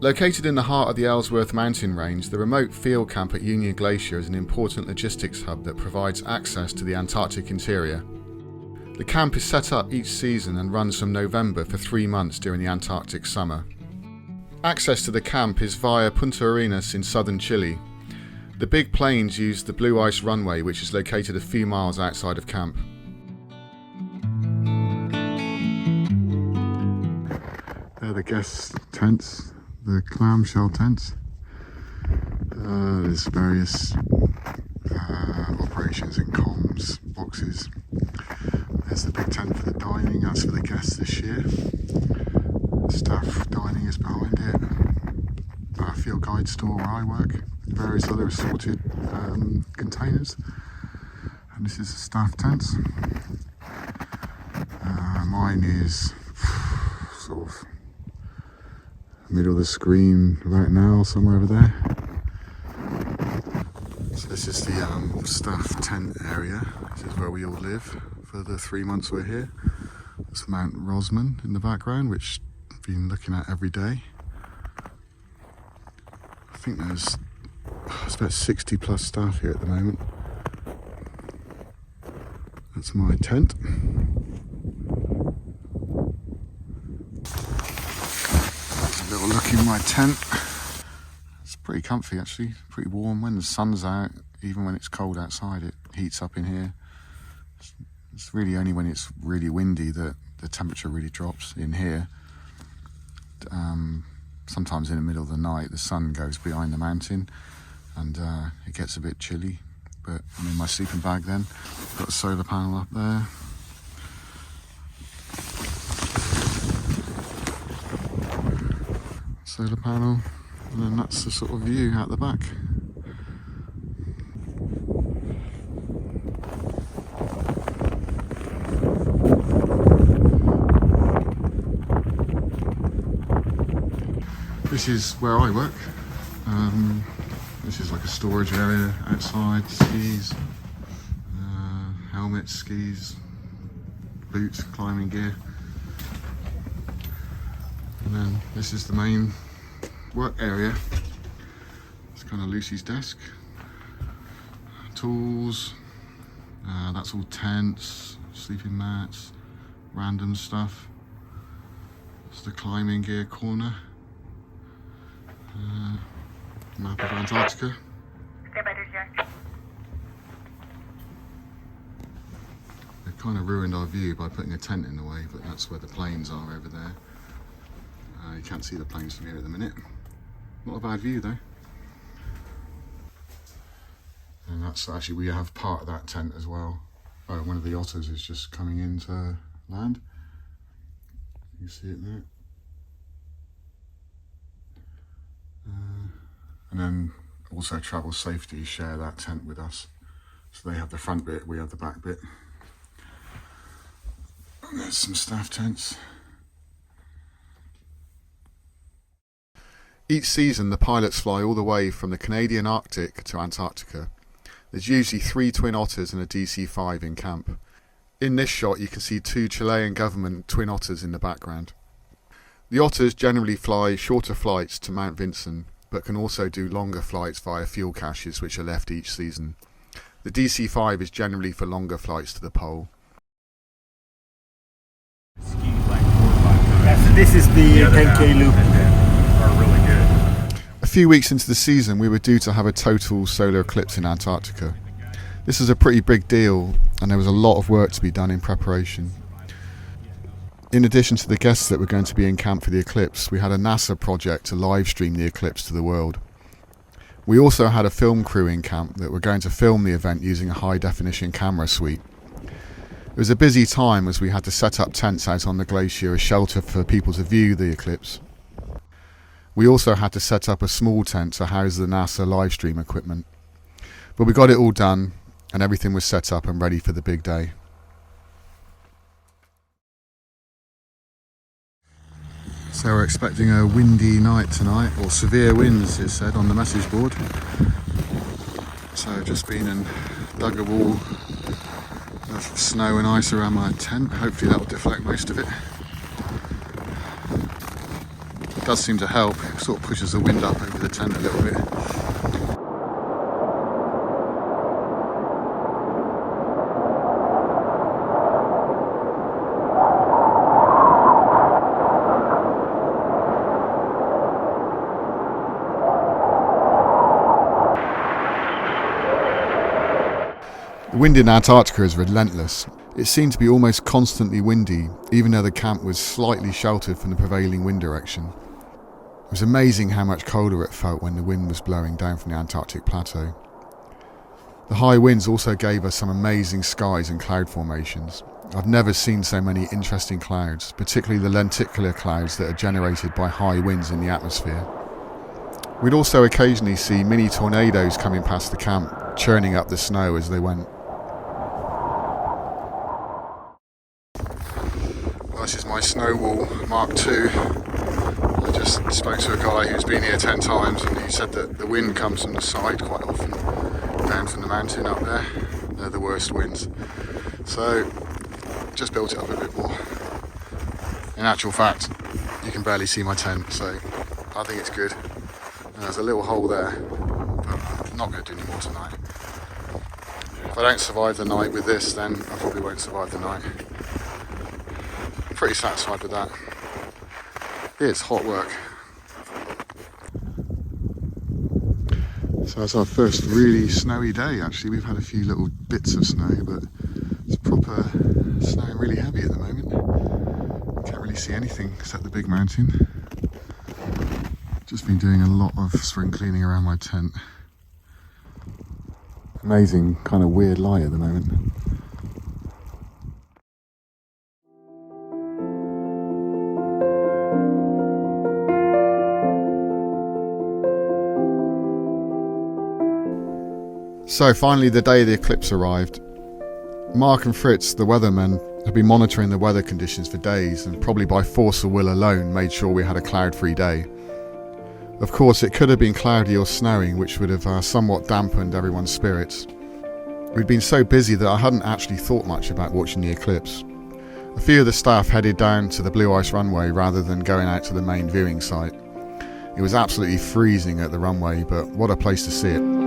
Located in the heart of the Ellsworth mountain range, the remote field camp at Union Glacier is an important logistics hub that provides access to the Antarctic interior. The camp is set up each season and runs from November for 3 months during the Antarctic summer. Access to the camp is via Punta Arenas in southern Chile. The big planes use the Blue Ice runway, which is located a few miles outside of camp. They're the guest tents. The clamshell tents. There's various operations and comms boxes. There's the big tent for the dining, that's for the guests this year. Staff dining is behind it. Field guide store where I work. Various other assorted containers. And this is the staff tents. Mine is sort of middle of the screen right now, somewhere over there. So this is the staff tent area. This is where we all live for the 3 months we're here. There's Mount Rosman in the background, which I've been looking at every day. I think there's about 60 plus staff here at the moment. That's my tent. Little look in my tent. It's pretty comfy actually, pretty warm when the sun's out. Even when it's cold outside, it heats up in here. It's really only when it's really windy that the temperature really drops in here. Sometimes in the middle of the night the sun goes behind the mountain and it gets a bit chilly, but I'm in my sleeping bag then. Got a solar panel up there. Solar panel, and then that's the sort of view out the back. This is where I work. This is like a storage area outside, skis, helmets, skis, boots, climbing gear. And then this is the main work area. It's kind of Lucy's desk. Tools, that's all tents, sleeping mats, random stuff. It's the climbing gear corner. Map of Antarctica. They've kind of ruined our view by putting a tent in the way, but that's where the planes are over there. You can't see the planes from here at the minute. Not a bad view though. And that's actually, we have part of that tent as well. Oh, one of the otters is just coming into land. You can see it there. And then also Travel Safety share that tent with us. So they have the front bit, we have the back bit. And there's some staff tents. Each season the pilots fly all the way from the Canadian Arctic to Antarctica. There's usually 3 twin otters and a DC-5 in camp. In this shot you can see 2 Chilean government twin otters in the background. The otters generally fly shorter flights to Mount Vinson, but can also do longer flights via fuel caches which are left each season. The DC-5 is generally for longer flights to the pole. So this is the 10K loop. Are really good. A few weeks into the season we were due to have a total solar eclipse in Antarctica. This is a pretty big deal and there was a lot of work to be done in preparation. In addition to the guests that were going to be in camp for the eclipse, we had a NASA project to live stream the eclipse to the world. We also had a film crew in camp that were going to film the event using a high definition camera suite. It was a busy time as we had to set up tents out on the glacier as shelter for people to view the eclipse. We also had to set up a small tent to house the NASA live stream equipment. But we got it all done and everything was set up and ready for the big day. So we're expecting a windy night tonight, or severe winds it said on the message board. So I've just been and dug a wall of snow and ice around my tent. Hopefully that will deflect most of it. It does seem to help. It sort of pushes the wind up over the tent a little bit. The wind in Antarctica is relentless. It seemed to be almost constantly windy, even though the camp was slightly sheltered from the prevailing wind direction. It was amazing how much colder it felt when the wind was blowing down from the Antarctic plateau. The high winds also gave us some amazing skies and cloud formations. I've never seen so many interesting clouds, particularly the lenticular clouds that are generated by high winds in the atmosphere. We'd also occasionally see mini tornadoes coming past the camp, churning up the snow as they went. This is my snow wall Mark II. I just spoke to a guy who's been here 10 times and he said that the wind comes from the side quite often, down from the mountain up there. They're the worst winds. So, just built it up a bit more. In actual fact, you can barely see my tent, so I think it's good. And there's a little hole there, but I'm not going to do any more tonight. If I don't survive the night with this, then I probably won't survive the night. Pretty satisfied with that. It's hot work. So that's our first really snowy day actually. We've had a few little bits of snow, but it's proper snowing really heavy at the moment. Can't really see anything except the big mountain. Just been doing a lot of spring cleaning around my tent. Amazing kind of weird light at the moment. So finally the day the eclipse arrived. Mark and Fritz, the weathermen, had been monitoring the weather conditions for days and probably by force of will alone made sure we had a cloud-free day. Of course it could have been cloudy or snowing, which would have somewhat dampened everyone's spirits. We'd been so busy that I hadn't actually thought much about watching the eclipse. A few of the staff headed down to the blue ice runway rather than going out to the main viewing site. It was absolutely freezing at the runway, but what a place to see it.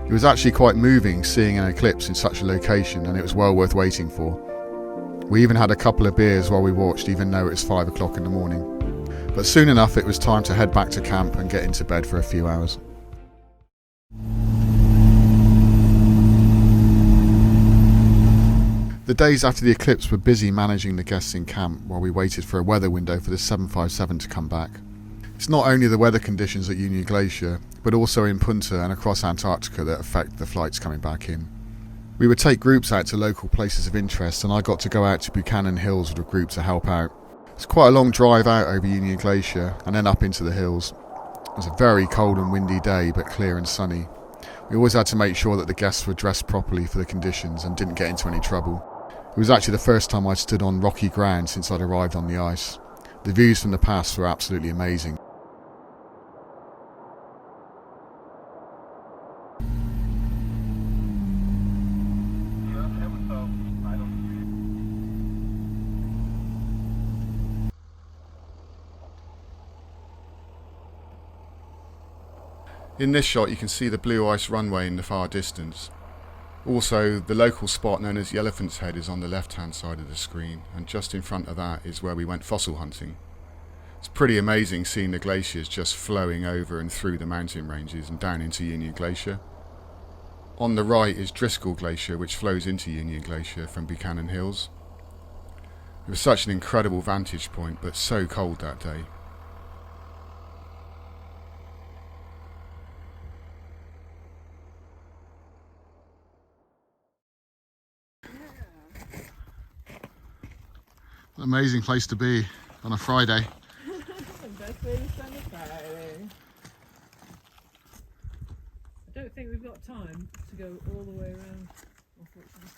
It was actually quite moving seeing an eclipse in such a location, and it was well worth waiting for. We even had a couple of beers while we watched, even though it was 5 o'clock in the morning. But soon enough it was time to head back to camp and get into bed for a few hours. The days after the eclipse were busy managing the guests in camp while we waited for a weather window for the 757 to come back. It's not only the weather conditions at Union Glacier, but also in Punta and across Antarctica that affect the flights coming back in. We would take groups out to local places of interest, and I got to go out to Buchanan Hills with a group to help out. It's quite a long drive out over Union Glacier and then up into the hills. It was a very cold and windy day, but clear and sunny. We always had to make sure that the guests were dressed properly for the conditions and didn't get into any trouble. It was actually the first time I'd stood on rocky ground since I'd arrived on the ice. The views from the pass were absolutely amazing. In this shot you can see the blue ice runway in the far distance. Also, the local spot known as the Elephant's Head is on the left hand side of the screen, and just in front of that is where we went fossil hunting. It's pretty amazing seeing the glaciers just flowing over and through the mountain ranges and down into Union Glacier. On the right is Driscoll Glacier, which flows into Union Glacier from Buchanan Hills. It was such an incredible vantage point, but so cold that day. An amazing place to be on a Friday. The best way to spend a Friday. I don't think we've got time to go all the way around, unfortunately.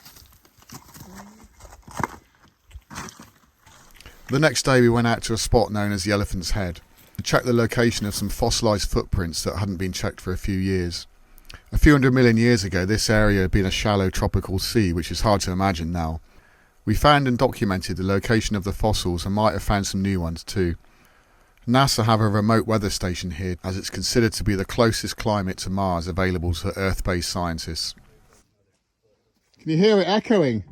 The next day we went out to a spot known as the Elephant's Head to check the location of some fossilised footprints that hadn't been checked for a few years. A few 100 million years ago this area had been a shallow tropical sea, which is hard to imagine now. We found and documented the location of the fossils and might have found some new ones too. NASA have a remote weather station here as it's considered to be the closest climate to Mars available to Earth-based scientists. Can you hear it echoing?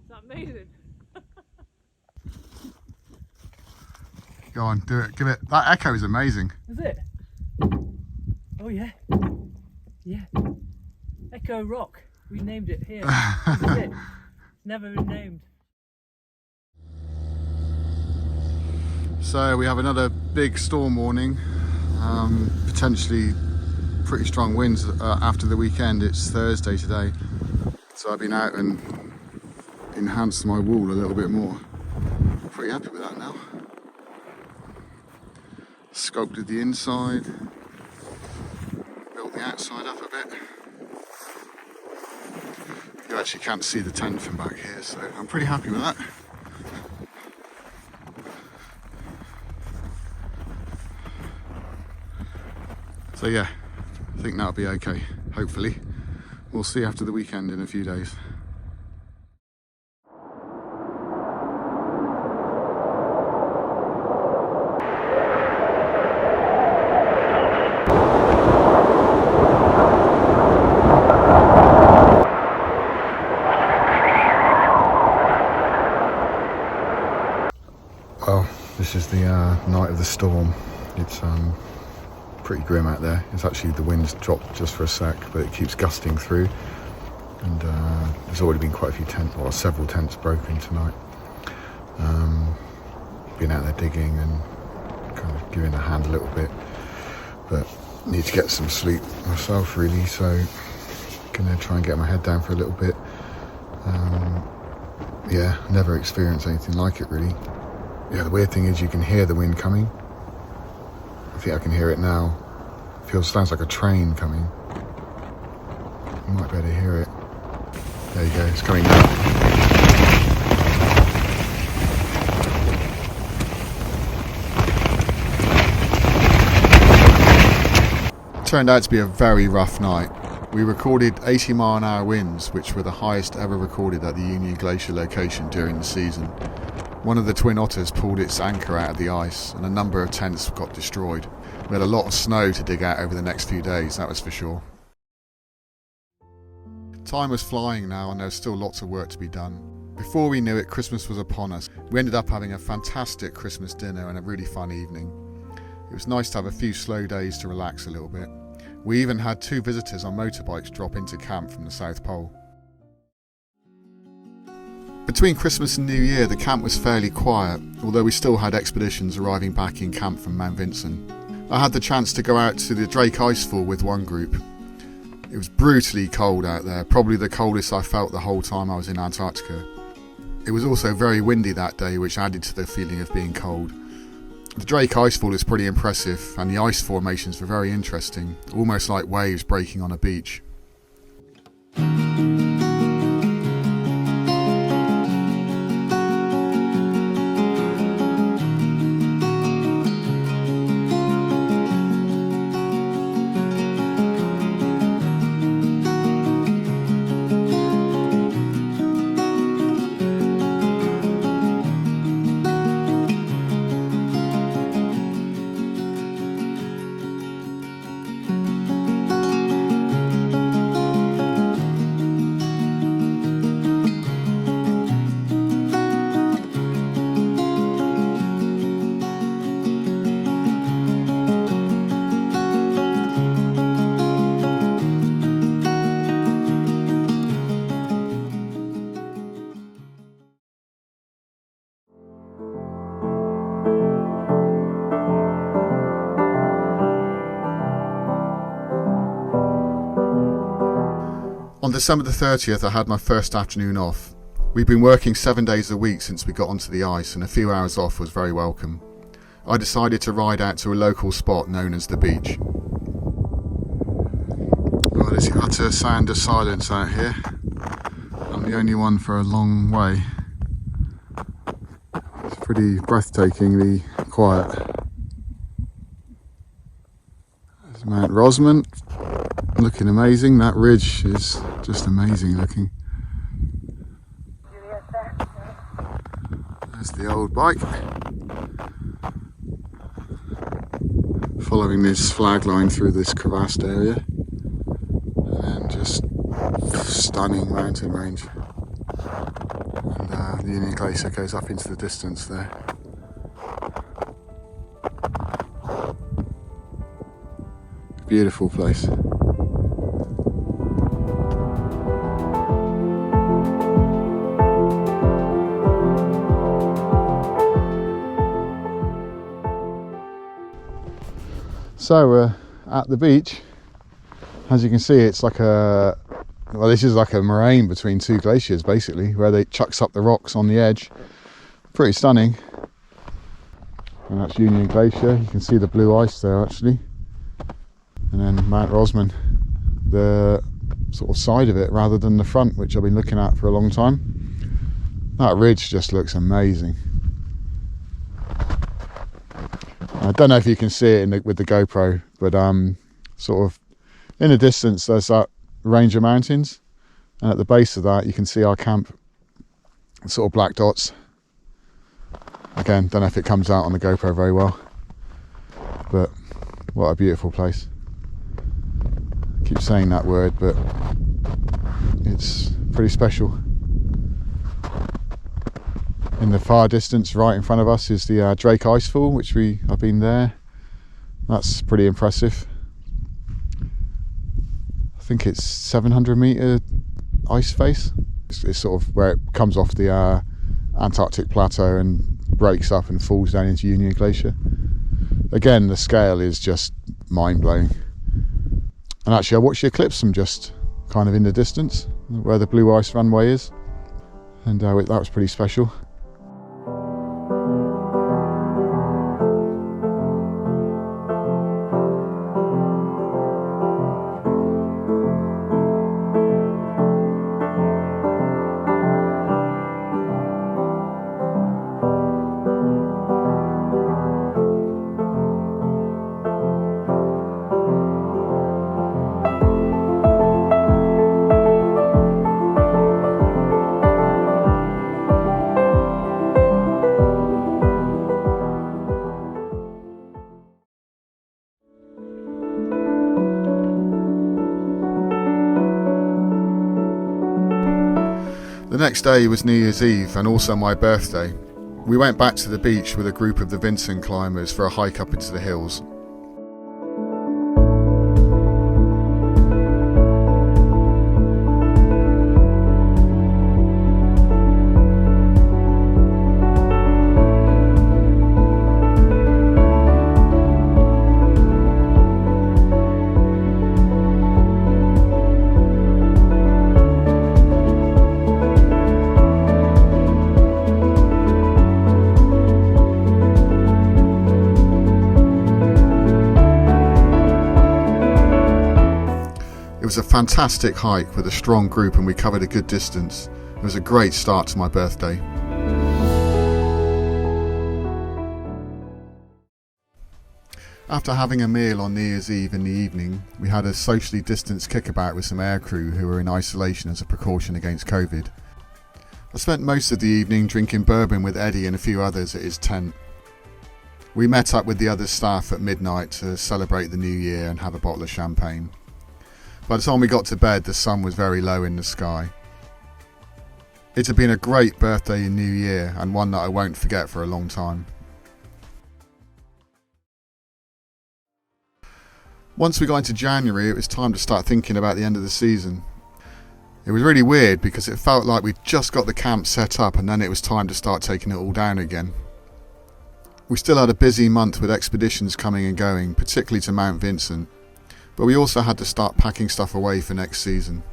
Is that amazing? Go on, do it. Give it. That echo is amazing. Is it? Oh yeah. Yeah. Echo Rock. We named it here. This is it. Never been named. So we have another big storm warning. Potentially pretty strong winds after the weekend. It's Thursday today. So I've been out and enhanced my wall a little bit more. Pretty happy with that now. Sculpted the inside, built the outside up a bit. You actually can't see the tent from back here, so I'm pretty happy with that. So yeah, I think that'll be okay, hopefully. We'll see after the weekend in a few days. Well, this is the night of the storm. It's pretty grim out there. It's actually, the wind's dropped just for a sec, but it keeps gusting through. And there's already been quite a few tents, or several tents broken tonight. Been out there digging and kind of giving a hand a little bit, but need to get some sleep myself really, so gonna try and get my head down for a little bit. Yeah, never experienced anything like it really. Yeah, the weird thing is you can hear the wind coming. I think I can hear it now. Sounds like a train coming. You might be able to hear it. There you go, it's coming now. It turned out to be a very rough night. We recorded 80-mile-an-hour winds, which were the highest ever recorded at the Union Glacier location during the season. One of the Twin Otters pulled its anchor out of the ice and a number of tents got destroyed. We had a lot of snow to dig out over the next few days, that was for sure. Time was flying now and there was still lots of work to be done. Before we knew it, Christmas was upon us. We ended up having a fantastic Christmas dinner and a really fun evening. It was nice to have a few slow days to relax a little bit. We even had 2 visitors on motorbikes drop into camp from the South Pole. Between Christmas and New Year, the camp was fairly quiet, although we still had expeditions arriving back in camp from Mount Vincent. I had the chance to go out to the Drake Icefall with one group. It was brutally cold out there, probably the coldest I felt the whole time I was in Antarctica. It was also very windy that day, which added to the feeling of being cold. The Drake Icefall is pretty impressive, and the ice formations were very interesting, almost like waves breaking on a beach. On December the 30th, I had my first afternoon off. We'd been working 7 days a week since we got onto the ice, and a few hours off was very welcome. I decided to ride out to a local spot known as the beach. Well, there's the utter sound of silence out here. I'm the only one for a long way. It's pretty breathtakingly quiet. There's Mount Rosman, looking amazing. That ridge is just amazing looking. There's the old bike. Following this flag line through this crevassed area. And just stunning mountain range. And the Union Glacier goes up into the distance there. Beautiful place. So we're at the beach. As you can see, it's like this is like a moraine between two glaciers basically, where they chucks up the rocks on the edge. Pretty stunning. And that's Union Glacier. You can see the blue ice there actually. And then Mount Rosman, the sort of side of it rather than the front, which I've been looking at for a long time. That ridge just looks amazing. I don't know if you can see it with the GoPro, but sort of in the distance there's that range of mountains, and at the base of that you can see our camp, sort of black dots. Again, don't know if it comes out on the GoPro very well, but what a beautiful place. I keep saying that word, but it's pretty special. In the far distance, right in front of us, is the Drake Icefall, which I've been there. That's pretty impressive. I think it's 700 metre ice face. It's sort of where it comes off the Antarctic plateau and breaks up and falls down into Union Glacier. Again, the scale is just mind-blowing. And actually I watched the Eclipse from just kind of in the distance, where the blue ice runway is. And that was pretty special. The next day was New Year's Eve and also my birthday. We went back to the beach with a group of the Vincent climbers for a hike up into the hills. It was a fantastic hike with a strong group and we covered a good distance. It was a great start to my birthday. After having a meal on New Year's Eve in the evening, we had a socially distanced kickabout with some aircrew who were in isolation as a precaution against COVID. I spent most of the evening drinking bourbon with Eddie and a few others at his tent. We met up with the other staff at midnight to celebrate the new year and have a bottle of champagne. By the time we got to bed, the sun was very low in the sky. It had been a great birthday and New Year, and one that I won't forget for a long time. Once we got into January, it was time to start thinking about the end of the season. It was really weird because it felt like we'd just got the camp set up and then it was time to start taking it all down again. We still had a busy month with expeditions coming and going, particularly to Mount Vincent. But we also had to start packing stuff away for next season.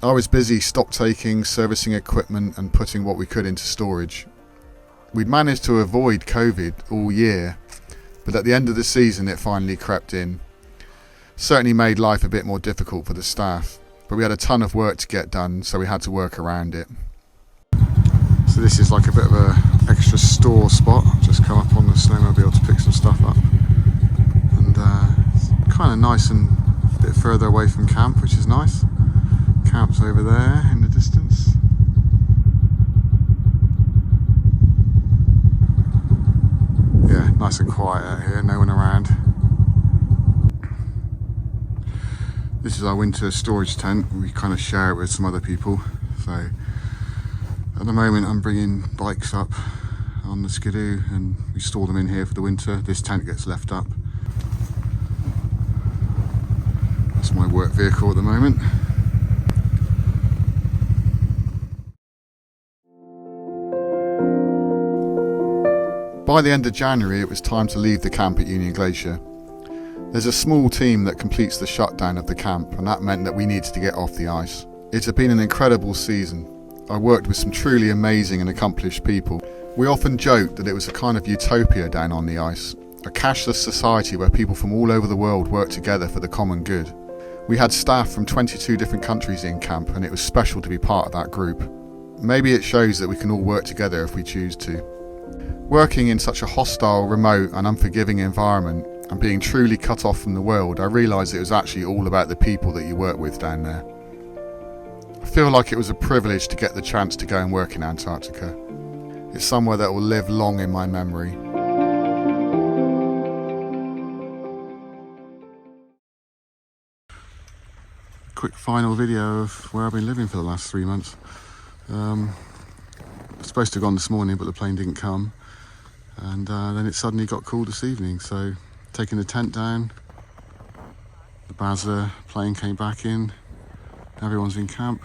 I was busy stock taking, servicing equipment and putting what we could into storage. We'd managed to avoid COVID all year, but at the end of the season it finally crept in. Certainly made life a bit more difficult for the staff, but we had a ton of work to get done, so we had to work around it. So this is like a bit of a extra store spot. I've just come up on the snowmobile to pick some stuff up, and it's kind of nice and a bit further away from camp, which is nice. Camp's over there in the distance. Yeah, nice and quiet out here, no one around. This is our winter storage tent. We kind of share it with some other people. So at the moment I'm bringing bikes up on the skidoo and we store them in here for the winter. This tent gets left up. That's my work vehicle at the moment. By the end of January it was time to leave the camp at Union Glacier. There's a small team that completes the shutdown of the camp, and that meant that we needed to get off the ice. It's been an incredible season. I worked with some truly amazing and accomplished people. We often joked that it was a kind of utopia down on the ice, a cashless society where people from all over the world work together for the common good. We had staff from 22 different countries in camp, and it was special to be part of that group. Maybe it shows that we can all work together if we choose to. Working in such a hostile, remote and unforgiving environment and being truly cut off from the world, I realised it was actually all about the people that you work with down there. I feel like it was a privilege to get the chance to go and work in Antarctica. It's somewhere that will live long in my memory. Quick final video of where I've been living for the last 3 months. I was supposed to have gone this morning, but the plane didn't come. And then it suddenly got cool this evening, so taking the tent down, the Basler plane came back in, everyone's in camp,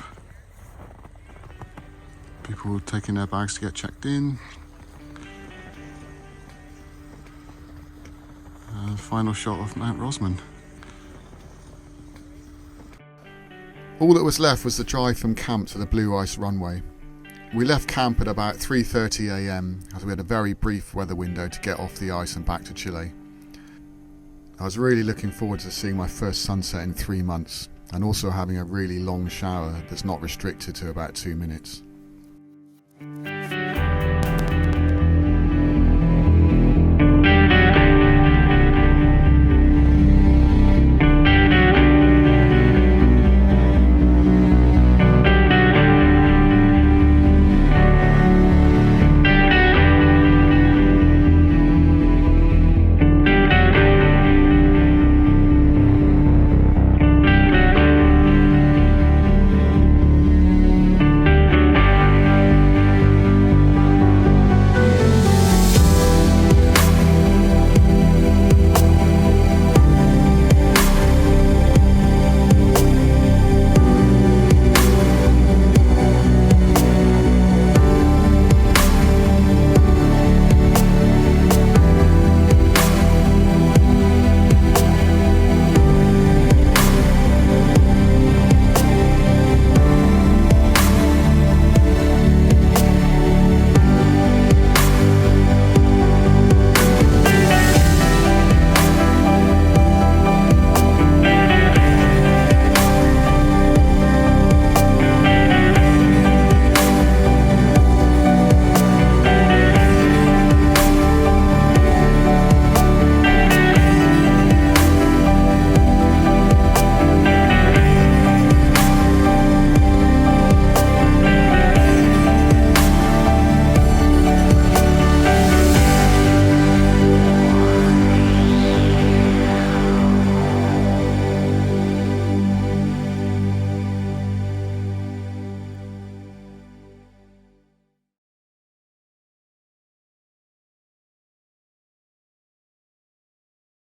people taking their bags to get checked in. Final shot of Mount Rosman. All that was left was the drive from camp to the blue ice runway. We left camp at about 3:30 AM as we had a very brief weather window to get off the ice and back to Chile. I was really looking forward to seeing my first sunset in 3 months and also having a really long shower that's not restricted to about 2 minutes.